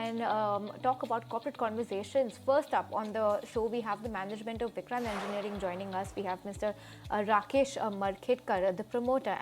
and talk about corporate conversations. First up on the show, we have the management of Vikran Engineering joining us. We have Mr. Rakesh Markhedkar, the promoter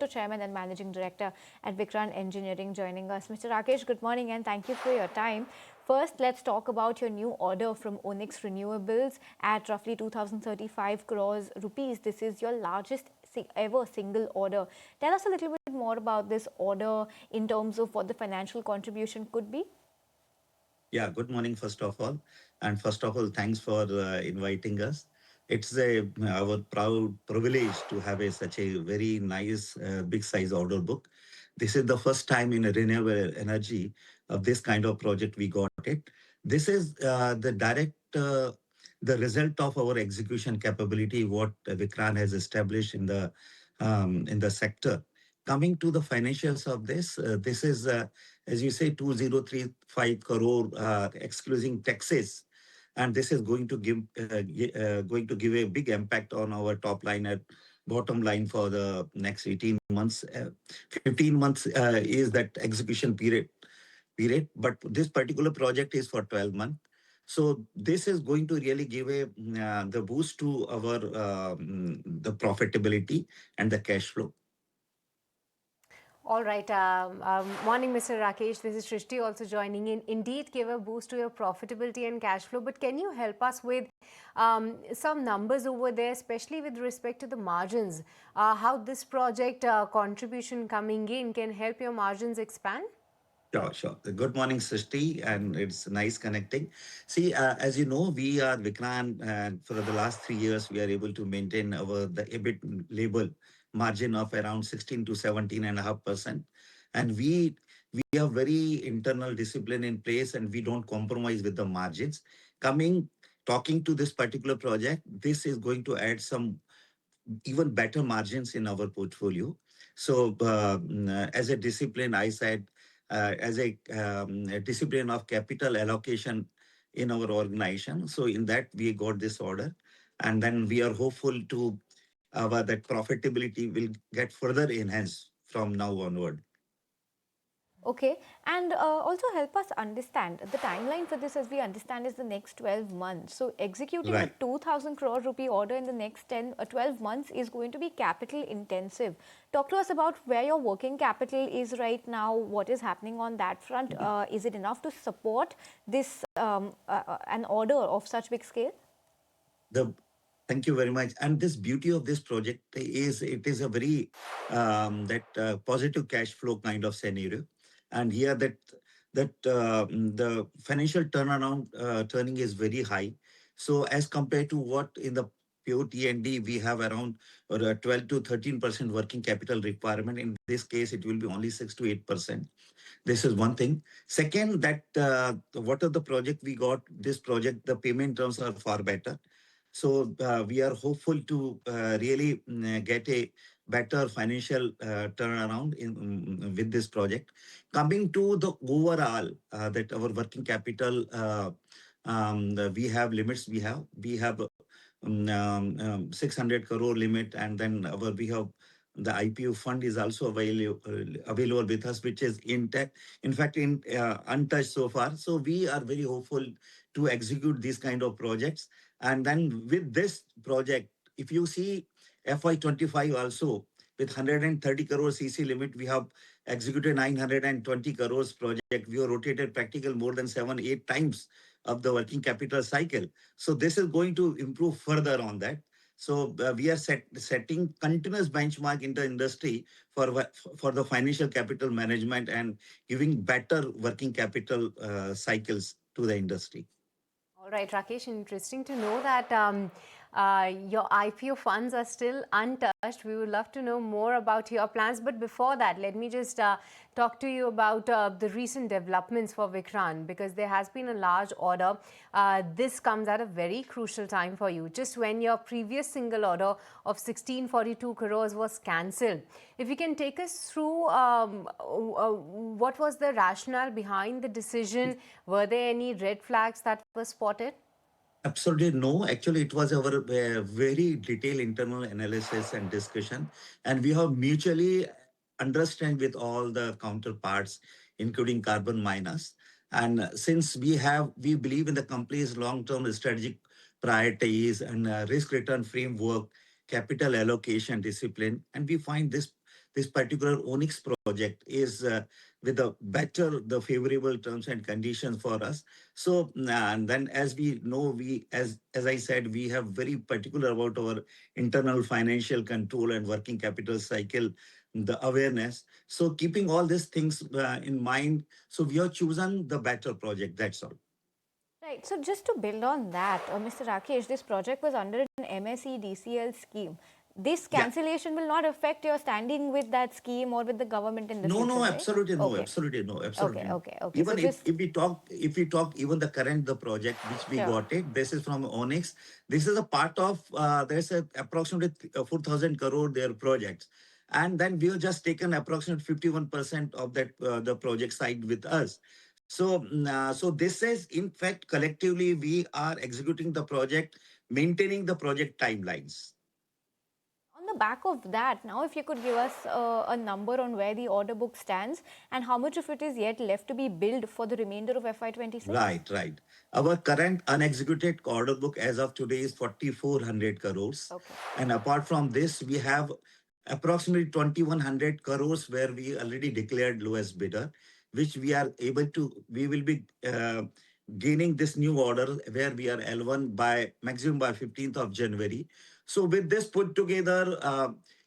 chairman and managing director at Vikran Engineering joining us. Mr. Rakesh, good morning and thank you for your time. First, let's talk about your new order from Onyx Renewables at roughly 2,035 crores rupees. This is your largest ever single order. Tell us a little bit more about this order in terms of what the financial contribution could be. Yeah, good morning, first of all. And first of all, thanks for inviting us. It's our proud privilege to have such a very nice, big size order book. This is the first time in a renewable energy of this kind of project we got it. This is the result of our execution capability, what Vikran has established in the sector. Coming to the financials of this is as you say, 2035 crore excluding taxes, and this is going to give a big impact on our top line and bottom line for the next 18 months. 15 months is that execution period, but this particular project is for 12 months. So this is going to really give the boost to our the profitability and the cash flow. All right. Morning, Mr. Rakesh. This is Shrishti also joining in. Indeed, give a boost to your profitability and cash flow. But can you help us with some numbers over there, especially with respect to the margins? How this project contribution coming in can help your margins expand? Sure, sure. Good morning, Srishti, and it's nice connecting. See, as you know, we are Vikran, and for the last 3 years, we are able to maintain the EBIT label margin of around 16 to 17.5%, and we have very internal discipline in place, and we don't compromise with the margins. Talking to this particular project, this is going to add some even better margins in our portfolio. So, as a discipline, I said, a discipline of capital allocation in our organization. So, in that, we got this order, and then we are hopeful to that profitability will get further enhanced from now onward. Okay, and also help us understand the timeline for this, as we understand, is the next 12 months. So executing Right. a 2,000 crore rupee order in the next 12 months is going to be capital intensive. Talk to us about where your working capital is right now, what is happening on that front. Is it enough to support this an order of such big scale? The Thank you very much. And this beauty of this project is it is a very that positive cash flow kind of scenario. And here the financial turning is very high. So as compared to what in the pure T&D we have around or 12 to 13% working capital requirement. In this case, it will be only 6 to 8%. This is one thing. Second, that what are the project we got? This project, the payment terms are far better. So we are hopeful to really get a better financial turnaround with this project. Coming to the overall, that our working capital, we have limits. We have 600 crore limit, and then we have the IPO fund is also available with us, which is intact. In fact, untouched so far. So we are very hopeful to execute these kind of projects. And then with this project, if you see FY25 also, with 130 crore CC limit, we have executed 920 crores project. We have rotated practical more than 7, 8 times of the working capital cycle. So this is going to improve further on that. So we are setting continuous benchmark in the industry for the financial capital management and giving better working capital cycles to the industry. All right, Rakesh, interesting to know that your IPO funds are still untouched. We would love to know more about your plans. But before that, let me just talk to you about the recent developments for Vikran, because there has been a large order. This comes at a very crucial time for you, just when your previous single order of 1642 crores was cancelled. If you can take us through what was the rationale behind the decision? Were there any red flags that were spotted? Absolutely no. Actually, it was our very detailed internal analysis and discussion, and we have mutually understand with all the counterparts including carbon miners. And since we believe in the company's long-term strategic priorities and risk return framework, capital allocation discipline, and we find this particular Onyx project is with the favorable terms and conditions for us. So and then, as we know, as I said, we have very particular about our internal financial control and working capital cycle, the awareness. So keeping all these things in mind, so we have chosen the better project. That's all. Right. So just to build on that, Mr. Rakesh, this project was under an MSE DCL scheme. This Yeah. cancellation will not affect your standing with that scheme or with the government in the No, future, no, right? absolutely no, Okay. absolutely no, Okay. absolutely no. Okay. Okay. So Even just if we talk even the project which we sure. got it, this is from Onyx. This is a part of there's a approximately 4,000 crore their projects, and then we have just taken approximately 51% of that the project side with us. So so this is in fact collectively we are executing the project, maintaining the project timelines. On the back of that, now if you could give us a number on where the order book stands and how much of it is yet left to be billed for the remainder of FY26? Right, right. Our current unexecuted order book as of today is 4,400 crores. Okay. And apart from this, we have approximately 2,100 crores where we already declared lowest bidder, which we will be gaining this new order where we are L1 by maximum by 15th of January. So with this put together,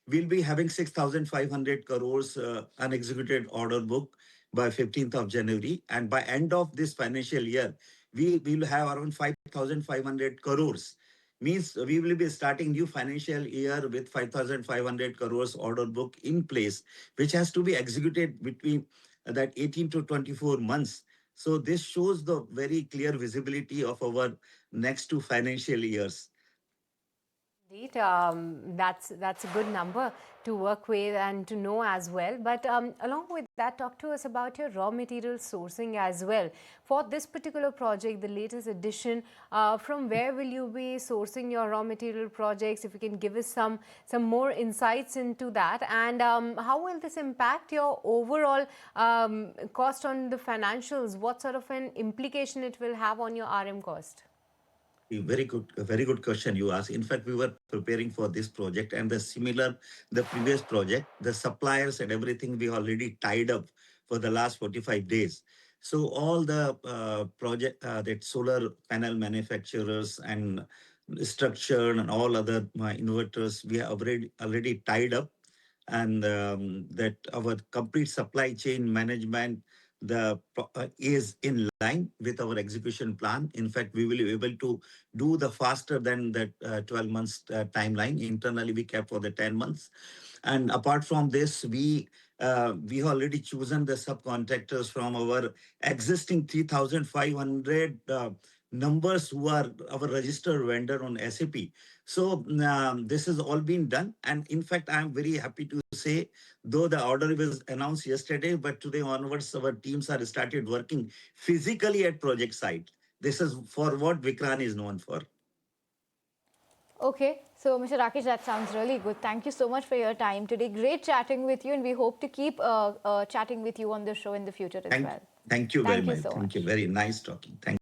we'll be having 6,500 crores unexecuted order book by 15th of January. And by end of this financial year, we will have around 5,500 crores. Means we will be starting new financial year with 5,500 crores order book in place, which has to be executed between that 18 to 24 months. So this shows the very clear visibility of our next two financial years. Indeed, that's a good number to work with and to know as well. But along with that, talk to us about your raw material sourcing as well. For this particular project, the latest edition, from where will you be sourcing your raw material projects? If you can give us some more insights into that, and how will this impact your overall cost on the financials? What sort of an implication it will have on your RM cost? A very good question you asked. In fact, we were preparing for this project and the previous project, the suppliers and everything we already tied up for the last 45 days. So all the that solar panel manufacturers and structure and all other inverters, we have already tied up, and that our complete supply chain management is in line with our execution plan. In fact, we will be able to do the faster than that 12 months timeline. Internally, we kept for the 10 months. And apart from this, we already chosen the subcontractors from our existing 3,500 numbers who are our registered vendor on SAP. So this has all been done. And in fact, I'm very happy to say, though the order was announced yesterday, but today onwards, our teams are started working physically at project site. This is for what Vikran is known for. Okay, so Mr. Rakesh, that sounds really good. Thank you so much for your time today. Great chatting with you, and we hope to keep chatting with you on the show in the future as well. Thank you very Thank you much. so Thank you. much. Very nice talking. Thank